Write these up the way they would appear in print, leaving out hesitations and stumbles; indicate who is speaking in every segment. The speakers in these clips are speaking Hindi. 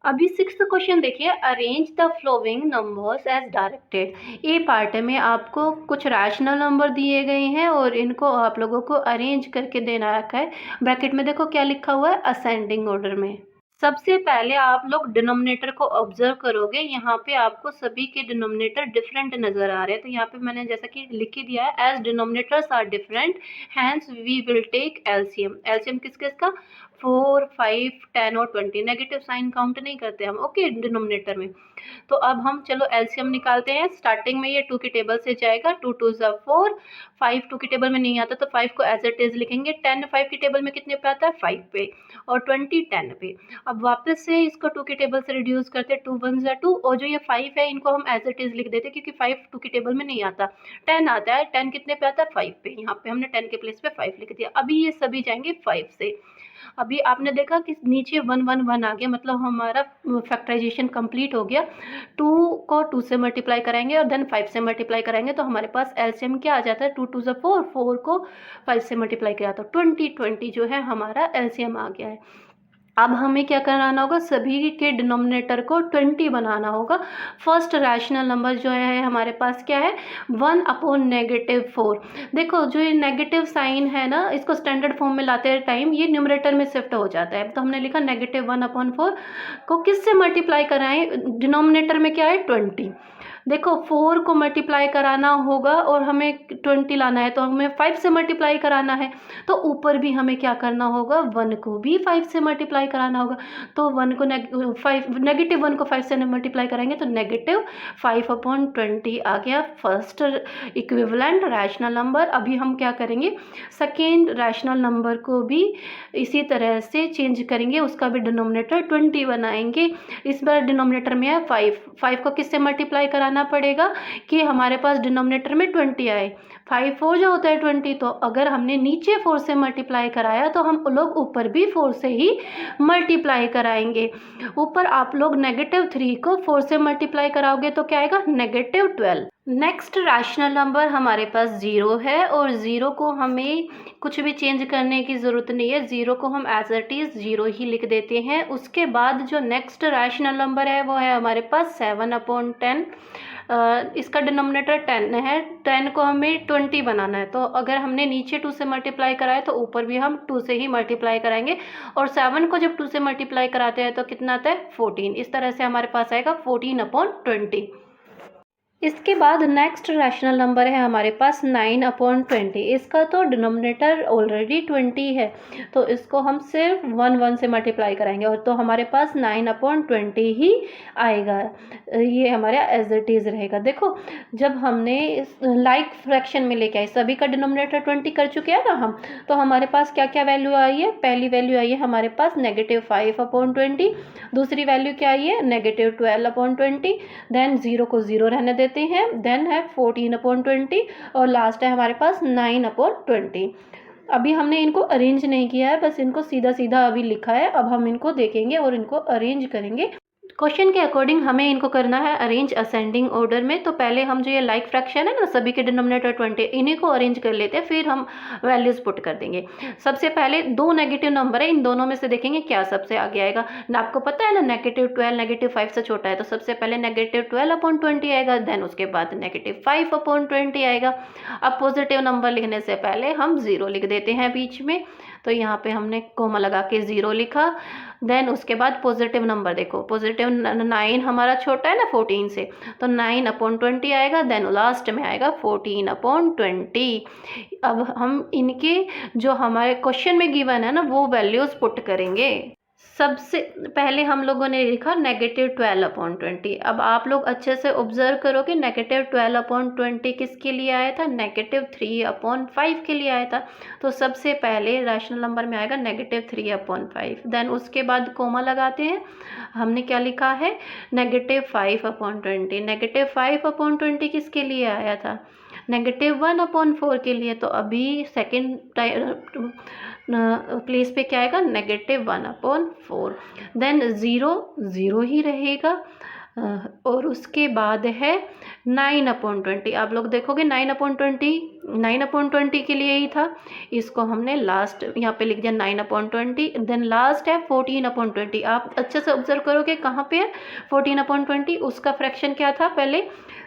Speaker 1: अभी सिक्स्थ क्वेश्चन देखिए, arrange the following numbers as directed. A part में आपको कुछ रैशनल नंबर दिए गए हैं और इनको आप लोगों को अरेंज करके देना रखा है। ब्रैकेट में देखो क्या लिखा हुआ है, असेंडिंग ऑर्डर में। सबसे पहले आप लोग डिनोमिनेटर को ऑब्जर्व करोगे, यहाँ पे आपको सभी के डिनोमिनेटर डिफरेंट नजर आ रहे हैं। तो यहाँ पे मैंने जैसा कि लिख ही दिया है, as denominators are different hence we will take LCM. LCM किस किस का, 4, 5, 10 और 20। नेगेटिव साइन काउंट नहीं करते हम, ओके, डिनोमिनेटर में। तो अब हम चलो एलसीएम निकालते हैं। स्टार्टिंग में ये 2 की टेबल से जाएगा, 2 2 4, 5 2 की टेबल में नहीं आता तो 5 को एज इट इज लिखेंगे। 10 5 की टेबल में कितने पे आता है, 5 पे, और 20 10 पे। अब वापस से इसको 2 की टेबल से रिड्यूस करते हैं, 2 1 2, और जो ये 5 है इनको हम एज इट इज लिख देते हैं क्योंकि 5 2 की टेबल में नहीं आता। 10 आता है, 10 कितने पे आता है, 5 पे। यहाँ पे हमने 10 के प्लेस पे 5 लिख दिया। अभी ये सभी जाएंगे 5 से। अभी आपने देखा कि नीचे 1 1 1 आ गया, मतलब हमारा फैक्टराइजेशन कंप्लीट हो गया। 2 को 2 से मल्टीप्लाई कराएंगे और देन 5 से मल्टीप्लाई कराएंगे तो हमारे पास एलसीएम क्या आ जाता है, 2 2 4, 4 को 5 से मल्टीप्लाई किया तो 20 20 जो है हमारा एलसीएम आ गया है। अब हमें क्या कराना होगा, सभी के डिनोमिनेटर को 20 बनाना होगा। फर्स्ट रैशनल नंबर जो है हमारे पास क्या है, 1/-4। देखो जो ये नेगेटिव साइन है ना, इसको स्टैंडर्ड फॉर्म में लाते टाइम ये न्यूमरेटर में शिफ्ट हो जाता है। तो हमने लिखा -1/4 को किससे मल्टीप्लाई कराएं, डिनोमिनेटर में क्या है, 20। देखो 4 को मल्टीप्लाई कराना होगा और हमें 20 लाना है तो हमें 5 से मल्टीप्लाई कराना है। तो ऊपर भी हमें क्या करना होगा, 1 को भी 5 से मल्टीप्लाई कराना होगा। तो 1 को -1 को 5 से मल्टीप्लाई करेंगे तो -5/20 आ गया फर्स्ट इक्विवेलेंट रैशनल नंबर। अभी हम क्या करेंगे, सेकेंड रैशनल नंबर को भी इसी तरह से चेंज करेंगे, उसका भी डिनोमिनेटर 20 बनाएंगे। इस बार डिनोमिनेटर में है 5 को किससे मल्टीप्लाई कराना पड़ेगा कि हमारे पास डिनोमिनेटर में 20 आए। 5 4 जो होता है 20, तो अगर हमने नीचे 4 से मल्टीप्लाई कराया तो हम लोग ऊपर भी 4 से ही मल्टीप्लाई कराएंगे। ऊपर आप लोग -3 को 4 से मल्टीप्लाई कराओगे तो क्या आएगा, -12। नेक्स्ट रैशनल नंबर हमारे पास 0 है और 0 को हमें कुछ भी चेंज करने की ज़रूरत नहीं है, 0 को हम एज इट इज़ 0 ही लिख देते हैं। उसके बाद जो नेक्स्ट रैशनल नंबर है वो है हमारे पास 7/10। इसका डिनोमिनेटर 10 है, 10 को हमें 20 बनाना है। तो अगर हमने नीचे 2 से मल्टीप्लाई कराया तो ऊपर भी हम 2 से ही मल्टीप्लाई कराएंगे, और 7 को जब 2 से मल्टीप्लाई कराते हैं तो कितना आता है, 14। इस तरह से हमारे पास आएगा 14/20। इसके बाद नेक्स्ट रैशनल नंबर है हमारे पास 9/20। इसका तो डिनोमिनेटर ऑलरेडी 20 है, तो इसको हम सिर्फ 1 1 से मल्टीप्लाई कराएंगे और तो हमारे पास 9/20 ही आएगा। ये हमारा एज इट इज़ रहेगा। देखो जब हमने लाइक फ्रैक्शन में लेके आए, सभी का डिनोमिनेटर 20 कर चुके हैं ना हम, तो हमारे पास क्या क्या वैल्यू आई है, पहली वैल्यू आई है हमारे पास -5/20। दूसरी वैल्यू क्या आई है, -12/20। देन 0 को 0 रहने देते हैं, देन है 14/20 और लास्ट है हमारे पास 9/20। अभी हमने इनको अरेंज नहीं किया है, बस इनको सीधा सीधा अभी लिखा है। अब हम इनको देखेंगे और इनको अरेंज करेंगे। क्वेश्चन के अकॉर्डिंग हमें इनको करना है अरेंज असेंडिंग ऑर्डर में। तो पहले हम जो ये लाइक फ्रैक्शन है ना, सभी के डिनोमिनेटर 20, इन्हीं को अरेंज कर लेते हैं, फिर हम वैल्यूज पुट कर देंगे। सबसे पहले 2 नेगेटिव नंबर है, इन दोनों में से देखेंगे क्या सबसे आगे आएगा ना। आपको पता है ना, -12 -5 से छोटा है, तो सबसे पहले -12/20 आएगा, देन उसके बाद -5/20 आएगा। अब पॉजिटिव नंबर लिखने से पहले हम 0 लिख देते हैं बीच में, तो यहाँ पे हमने कोमा लगा के 0 लिखा। देन उसके बाद पॉजिटिव नंबर देखो, पॉजिटिव 9 हमारा छोटा है ना 14 से, तो 9/20 आएगा। देन लास्ट में आएगा 14/20। अब हम इनके जो हमारे क्वेश्चन में गिवन है ना वो वैल्यूज पुट करेंगे। सबसे पहले हम लोगों ने लिखा -12/20। अब आप लोग अच्छे से ऑब्जर्व करो कि -12/20 किसके लिए आया था, -3/5 के लिए आया था। तो सबसे पहले रैशनल नंबर में आएगा -3/5। देन उसके बाद कोमा लगाते हैं, हमने क्या लिखा है, -5/20। -5/20 किसके लिए आया था, -1/4 के लिए। तो अभी सेकेंड प्लेस पे क्या आएगा, -1/4। देन 0 0 ही रहेगा। और उसके बाद है 9/20। आप लोग देखोगे 9/20 के लिए ही था, इसको हमने लास्ट यहाँ पे लिख दिया 9/20। देन लास्ट है 14/20। आप अच्छे से ऑब्जर्व करोगे कहाँ पे है 14/20, उसका फ्रैक्शन क्या था पहले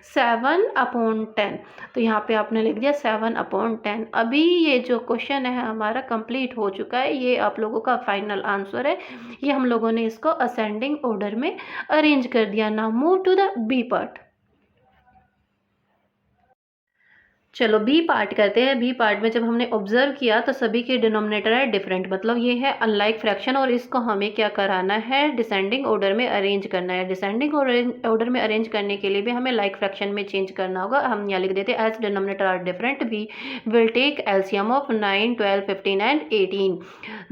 Speaker 1: 7/10। तो यहाँ पे आपने लिख दिया 7/10। अभी ये जो क्वेश्चन है हमारा कंप्लीट हो चुका है, ये आप लोगों का फाइनल आंसर है। ये हम लोगों ने इसको असेंडिंग ऑर्डर में अरेंज कर दिया। Now move to the B part. चलो बी पार्ट करते हैं। बी पार्ट में जब हमने ऑब्जर्व किया तो सभी के डिनोमिनेटर है डिफरेंट, मतलब ये है अनलाइक फ्रैक्शन, और इसको हमें क्या कराना है डिसेंडिंग ऑर्डर में अरेंज करना है। डिसेंडिंग ऑर्डर में अरेंज करने के लिए भी हमें लाइक फ्रैक्शन में चेंज करना होगा। हम यहाँ लिख देते हैं as denominator are different we will take LCM of 9, 12, 15 and 18।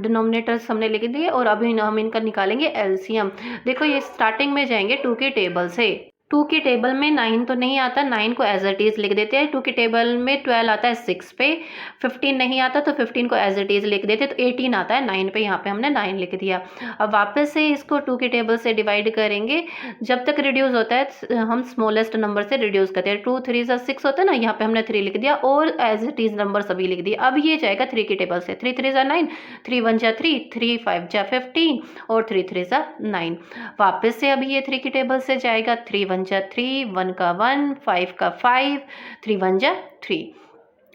Speaker 1: Denominators हमने लिख दिए और अभी हम इनका निकालेंगे एलसीएम। देखो ये स्टार्टिंग में जाएंगे 2 के टेबल से। 2 के टेबल में 9 तो नहीं आता, 9 को एज इट इज़ लिख देते हैं। 2 के टेबल में 12 आता है 6 पे, 15 नहीं आता तो 15 को एज इट इज़ लिख देते, तो 18 आता है 9 पे, यहाँ पे हमने 9 लिख दिया। अब वापस से इसको 2 के टेबल से डिवाइड करेंगे, जब तक रिड्यूस होता है हम स्मॉलेस्ट नंबर से रिड्यूस करते हैं। 2 3 6 होता है ना, यहाँ पे हमने 3 लिख दिया और एज इट इज़ नंबर सभी लिख दिए। अब ये जाएगा 3 के टेबल से, 3 3 9, 3 1 3, 3 5 15 और 3 3 9। वापस से अभी ये 3 के टेबल से जाएगा, 3 1 3, 1 का 1, 5 का 5, 3 1 3।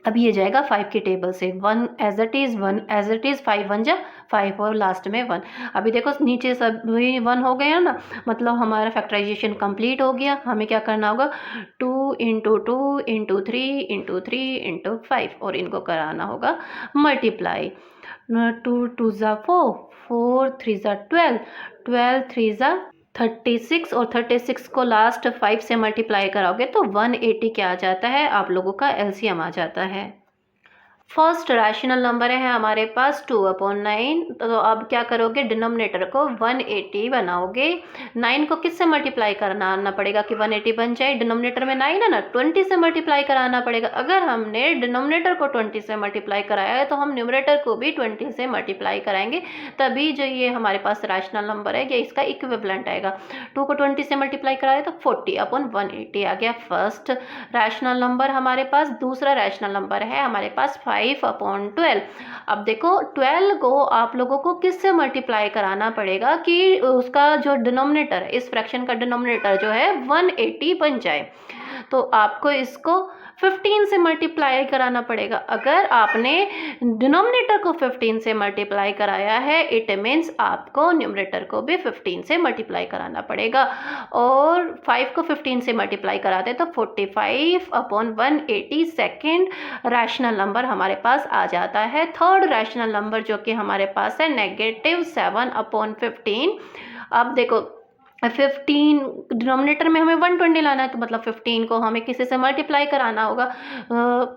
Speaker 1: अब ये जाएगा 5 के टेबल से, 1 as it is, 1 as it is, 5 1 5 और लास्ट में 1। अभी देखो नीचे सभी 1 हो गए हैं ना, मतलब हमारा फैक्टराइजेशन कंप्लीट हो गया। हमें क्या करना होगा 2 × 2 × 3 × 3 × 5 और इनको कराना होगा मल्टीप्लाई। 2 2 4, 4 3 12, 12 3 36 और 36 को लास्ट 5 से मल्टीप्लाई कराओगे तो 180 क्या आ जाता है, आप लोगों का एलसीएम आ जाता है। फर्स्ट रैशनल नंबर है हमारे पास 2/9। तो अब क्या करोगे डिनोमिनेटर को 180 बनाओगे। 9 को किससे मल्टीप्लाई कराना पड़ेगा कि 180 बन जाए, डिनोमिनेटर में 9 है ना, 20 से मल्टीप्लाई कराना पड़ेगा। अगर हमने डिनोमिनेटर को 20 से मल्टीप्लाई कराया है तो हम न्यूमरेटर को भी 20 से मल्टीप्लाई कराएंगे, तभी जो ये हमारे पास रैशनल नंबर है ये इसका इक्विवेलेंट आएगा। 2 को 20 से मल्टीप्लाई कराया तो 40/180 आ गया फर्स्ट रैशनल नंबर हमारे पास। दूसरा रैशनल नंबर है हमारे पास 5/12। अब देखो 12 को आप लोगों को किससे मल्टीप्लाई कराना पड़ेगा कि उसका जो डिनोमिनेटर है, इस फ्रैक्शन का डिनोमिनेटर जो है 180 बन जाए, तो आपको इसको 15 से मल्टीप्लाई कराना पड़ेगा। अगर आपने डिनोमिनेटर को 15 से मल्टीप्लाई कराया है इट मीन्स आपको न्यूमरेटर को भी 15 से मल्टीप्लाई कराना पड़ेगा, और 5 को 15 से मल्टीप्लाई कराते तो 45/180 सेकेंड रैशनल नंबर हमारे पास आ जाता है। थर्ड रैशनल नंबर जो कि हमारे पास है -7/15। अब देखो 15 डिनोमिनेटर में हमें 120 लाना है, तो मतलब 15 को हमें किसी से मल्टीप्लाई कराना होगा।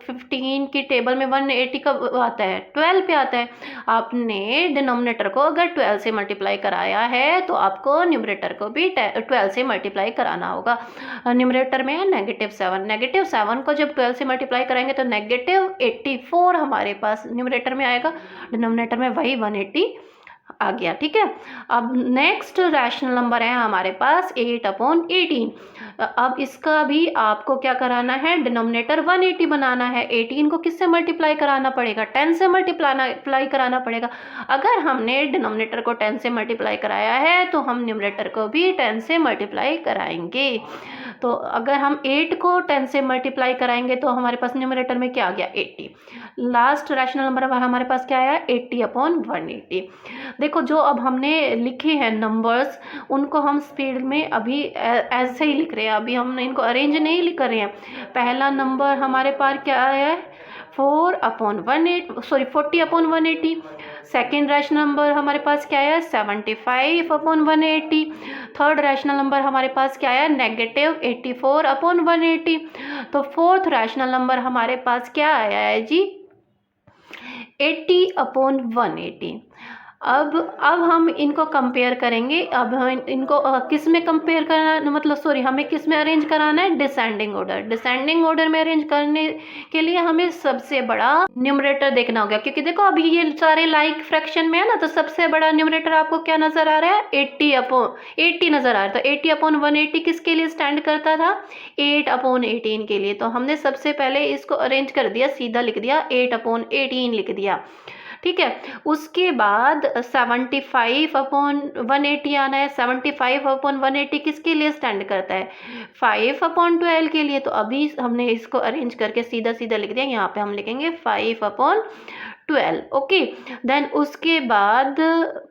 Speaker 1: 15 की टेबल में 180 कब आता है 12 पे आता है। आपने डिनोमिनेटर को अगर 12 से मल्टीप्लाई कराया है तो आपको न्यूमरेटर को भी 12 से मल्टीप्लाई कराना होगा। न्यूमरेटर में है -7, -7 को जब 12 से मल्टीप्लाई कराएंगे तो -84 हमारे पास न्यूमरेटर में आएगा, डिनोमिनेटर में वही 180 आ गया। ठीक है, अब नेक्स्ट रैशनल नंबर है हमारे पास 8/18। अब इसका भी आपको क्या कराना है डिनोमिनेटर 180 बनाना है। 18 को किससे मल्टीप्लाई कराना पड़ेगा 10 से मल्टीप्लाई कराना पड़ेगा। अगर हमने डिनोमिनेटर को 10 से मल्टीप्लाई कराया है तो हम न्यूमरेटर को भी 10 से मल्टीप्लाई कराएंगे। तो अगर हम 8 को 10 से मल्टीप्लाई कराएंगे तो हमारे पास न्यूमरेटर में क्या आ गया 80। लास्ट रैशनल नंबर हमारे पास क्या आया 80/180। देखो जो अब हमने लिखे हैं नंबर्स उनको हम स्पीड में अभी ऐसे ही लिख रहे हैं, अभी हम इनको अरेंज नहीं कर रहे हैं। पहला नंबर हमारे पास क्या है 40/180। सेकेंड रैशनल नंबर हमारे पास क्या है 75/180। थर्ड रैशनल नंबर हमारे पास क्या है -84/180। तो फोर्थ रैशनल नंबर हमारे पास क्या आया है जी 80/180। अब हम इनको कंपेयर करेंगे। अब हम इनको किस में कंपेयर करना, मतलब सॉरी, हमें किस में अरेंज कराना है, डिसेंडिंग ऑर्डर। डिसेंडिंग ऑर्डर में अरेंज करने के लिए हमें सबसे बड़ा न्यूमरेटर देखना होगा, क्योंकि देखो अभी ये सारे लाइक फ्रैक्शन में है ना, तो सबसे बड़ा न्यूमरेटर आपको क्या नजर आ रहा है, 80 नजर आ रहा है। तो 80/180 किसके लिए स्टैंड करता था, 8/18 के लिए। तो हमने सबसे पहले इसको अरेंज कर दिया, सीधा लिख दिया, 8/18 लिख दिया। ठीक है, उसके बाद 75/180 आना है। 75/180 किसके लिए स्टैंड करता है, 5/12 के लिए। तो अभी हमने इसको अरेंज करके सीधा सीधा लिख दिया, यहाँ पे हम लिखेंगे 5/12। ओके, देन उसके बाद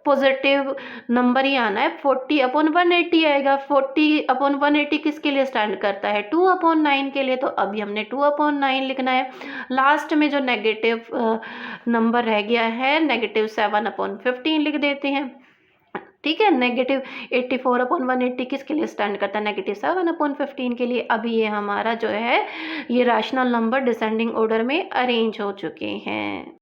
Speaker 1: पॉजिटिव नंबर ही आना है, 40/180 आएगा। 40/180 किसके लिए स्टैंड करता है, 2/9 के लिए। तो अभी हमने 2/9 लिखना है। लास्ट में जो नेगेटिव नंबर रह गया है, -7/15 लिख देते हैं। ठीक है, -84/180 किसके लिए स्टैंड करता है, -7/15 के लिए। अभी ये हमारा जो है, ये रैशनल नंबर डिसेंडिंग ऑर्डर में अरेंज हो चुके हैं।